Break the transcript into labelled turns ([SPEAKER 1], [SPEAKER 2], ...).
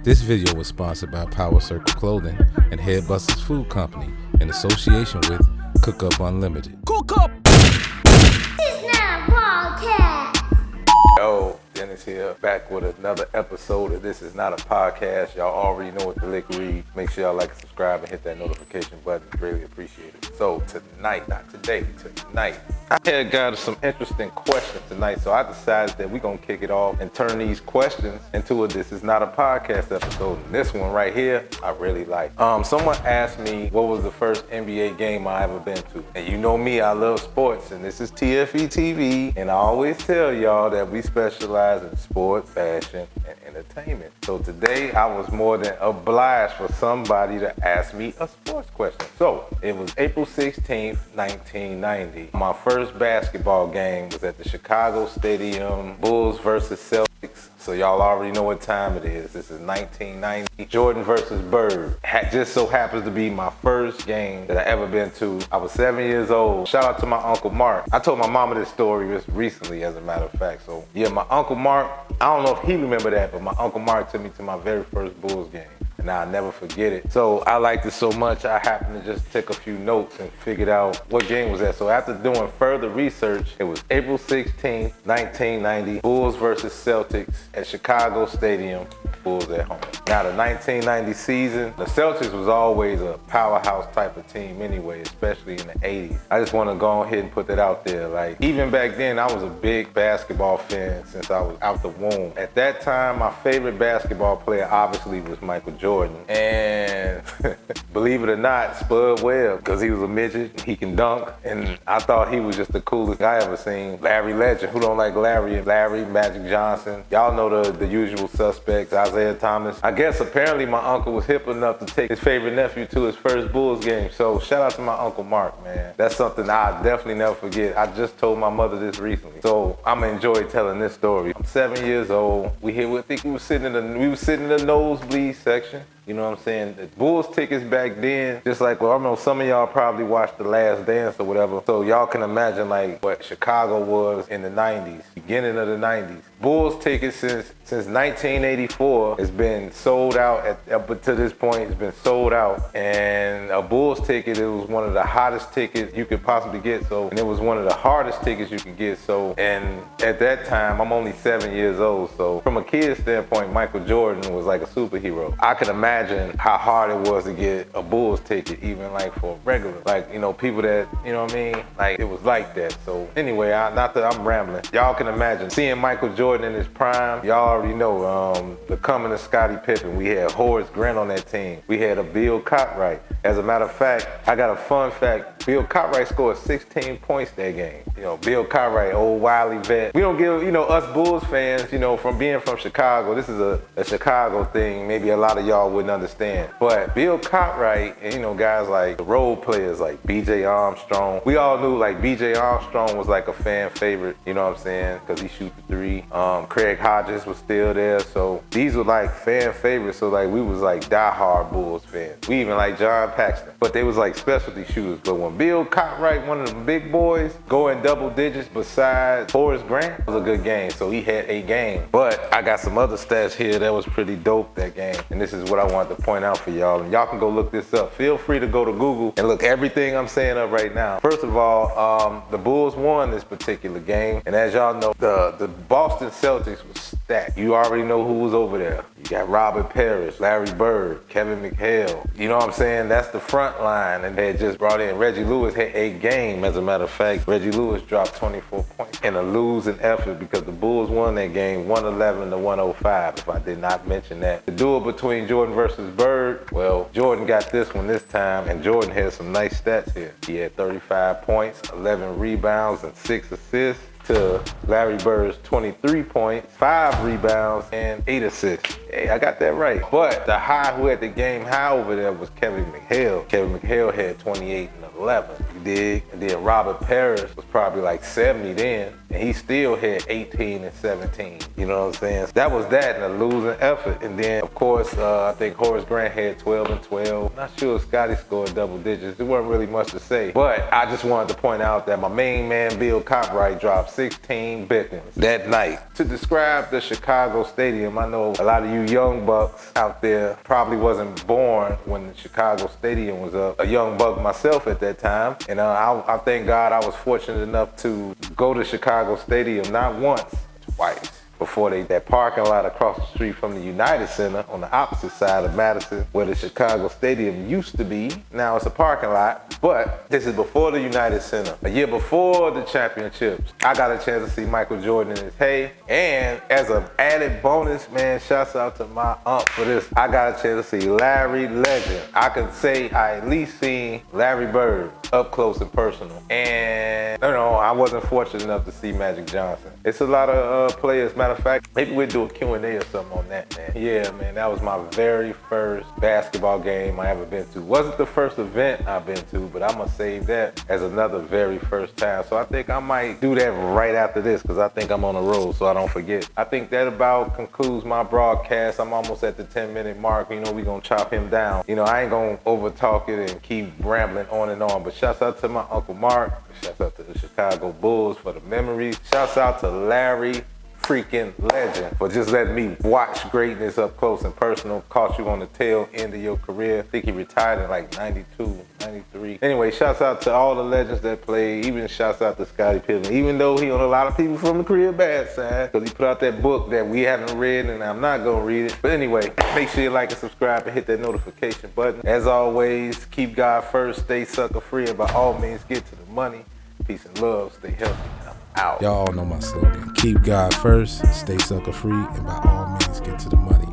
[SPEAKER 1] This video was sponsored by PowerCircle Clothing and Headbusters Food Company in association with Cook Up Unlimited.
[SPEAKER 2] Cook Up!
[SPEAKER 3] It's now podcast.
[SPEAKER 4] Yo, Dennis here, back with another episode of This Is Not a Podcast. Y'all already know what the lick read. Make sure y'all like and subscribe and hit that notification button. Really appreciate it. So tonight, not today, tonight, I had got some interesting questions tonight, so I decided that we're gonna kick it off and turn these questions into a This Is Not a Podcast episode. And this one right here, I really like. Someone asked me what was the first NBA game I ever been to. And you know me, I love sports, and this is TFE TV, and I always tell y'all that we specialize in sport, fashion, and entertainment. So today, I was more than obliged for somebody to ask me a sports question. So it was April 16th, 1990. My first basketball game was at the Chicago Stadium, Bulls versus Celtics. So y'all already know what time it is. This is 1990. Jordan versus Bird. Just so happens to be my first game that I ever been to. I was 7 years old. Shout out to my Uncle Mark. I told my mama this story just recently, as a matter of fact. So yeah, my Uncle Mark, I don't know if he remember that, but my Uncle Mark took me to my very first Bulls game. And I'll never forget it. So I liked it so much, I happened to just take a few notes and figured out what game was that. So after doing further research, it was April 16th, 1990, Bulls versus Celtics at Chicago Stadium, Bulls at home. Now the 1990 season, the Celtics was always a powerhouse type of team anyway, especially in the 80s. I just want to go ahead and put that out there. Like, even back then, I was a big basketball fan since I was out the womb. At that time, my favorite basketball player obviously was Michael Jordan. And believe it or not, Spud Webb, because he was a midget, he can dunk, and I thought he was just the coolest guy I ever seen. Larry Legend, who don't like Larry? Larry, Magic Johnson. Y'all know the usual suspects, Isaiah Thomas. I guess apparently my uncle was hip enough to take his favorite nephew to his first Bulls game. So shout out to my Uncle Mark, man. That's something I'll definitely never forget. I just told my mother this recently. So I'm gonna enjoy telling this story. I'm 7 years old. I think we were sitting in the nosebleed section. You know what I'm saying? The Bulls tickets back then, just like, well, I know some of y'all probably watched The Last Dance or whatever, so y'all can imagine like what Chicago was in the 90s, beginning of the 90s. Bulls tickets since 1984 has been sold out, up to this point it's been sold out. And a Bulls ticket, it was one of the hottest tickets you could possibly get, and it was one of the hardest tickets you could get, and at that time, I'm only 7 years old, so from a kid's standpoint, Michael Jordan was like a superhero. I could imagine how hard it was to get a Bulls ticket, even like for regular, like, you know, people that, you know what I mean, like it was like that. So anyway, not that I'm rambling, y'all can imagine seeing Michael Jordan in his prime. Y'all already know the coming of Scottie Pippen. We had Horace Grant on that team. We had a Bill Cartwright. As a matter of fact, I got a fun fact. Bill Cartwright scored 16 points that game. You know, Bill Cartwright, old wily vet. We don't give, you know, us Bulls fans, you know, from being from Chicago, this is a Chicago thing. Maybe a lot of y'all wouldn't understand. But Bill Cartwright, and you know, guys like the role players like B.J. Armstrong. We all knew like B.J. Armstrong was like a fan favorite, you know what I'm saying? Because he shoot the three. Craig Hodges was still there. So these were like fan favorites. So like we was like diehard Bulls fans. We even like John Paxton. But they was like specialty shooters. But when Bill Cartwright, one of the big boys, go in double digits besides Horace Grant, it was a good game. So he had a game. But I got some other stats here that was pretty dope that game. And this is what I wanted to point out for y'all. And y'all can go look this up. Feel free to go to Google and look everything I'm saying up right now. First of all, the Bulls won this particular game. And as y'all know, the Boston Celtics was stacked. You already know who was over there. You got Robert Parrish, Larry Bird, Kevin McHale. You know what I'm saying? That's the front line. And they had just brought in Reggie Lewis, had a game. As a matter of fact, Reggie Lewis dropped 24 points in a losing effort because the Bulls won that game 111 to 105, if I did not mention that. The duel between Jordan versus Bird, well, Jordan got this one this time, and Jordan had some nice stats here. He had 35 points, 11 rebounds, and 6 assists. To Larry Bird's 23 points, 5 rebounds, and 8 assists. Hey, I got that right. But the high who had the game high over there was Kevin McHale. Kevin McHale had 28 and 11. You dig? And then Robert Parrish was probably like 70 then. and he still had 18 and 17. You know what I'm saying? That was that in a losing effort. And then, of course, I think Horace Grant had 12 and 12. Not sure if Scotty scored double digits. There wasn't really much to say. But I just wanted to point out that my main man, Bill Cartwright, dropped 16 Bickens that night. To describe the Chicago Stadium, I know a lot of you young bucks out there probably wasn't born when the Chicago Stadium was up. A young buck myself at that time. And I thank God I was fortunate enough to go to Chicago Stadium not once, twice. Before that parking lot across the street from the United Center on the opposite side of Madison, where the Chicago Stadium used to be. Now it's a parking lot, but this is before the United Center. A year before the championships, I got a chance to see Michael Jordan in his heyday. And as an added bonus, man, shouts out to my aunt for this. I got a chance to see Larry Legend. I can say I at least seen Larry Bird up close and personal. And, you know, I wasn't fortunate enough to see Magic Johnson. It's a lot of players. Matter of fact, maybe we'll do a Q&A or something on that, man. Yeah, man, that was my very first basketball game I ever been to. Wasn't the first event I've been to, but I'm gonna save that as another very first time. So I think I might do that right after this, because I think I'm on the road, so I don't forget. I think that about concludes my broadcast. I'm almost at the 10-minute mark. You know, we gonna chop him down. You know, I ain't gonna overtalk it and keep rambling on and on, but shouts out to my Uncle Mark. Shouts out to the Chicago Bulls for the memories. Shouts out to Larry freaking Legend for just letting me watch greatness up close and personal. Caught you on the tail end of your career. I think he retired in like 92, 93. Anyway, shouts out to all the legends that played. Even shouts out to Scottie Pippen, even though he on a lot of people from the career bad side, because he put out that book that we haven't read and I'm not gonna read it. But anyway, make sure you like and subscribe and hit that notification button. As always, keep God first, stay sucker free, and by all means get to the money. Peace and love, stay healthy. I'm out.
[SPEAKER 1] Y'all all know my slogan. Keep God first, stay sucker free, and by all means get to the money.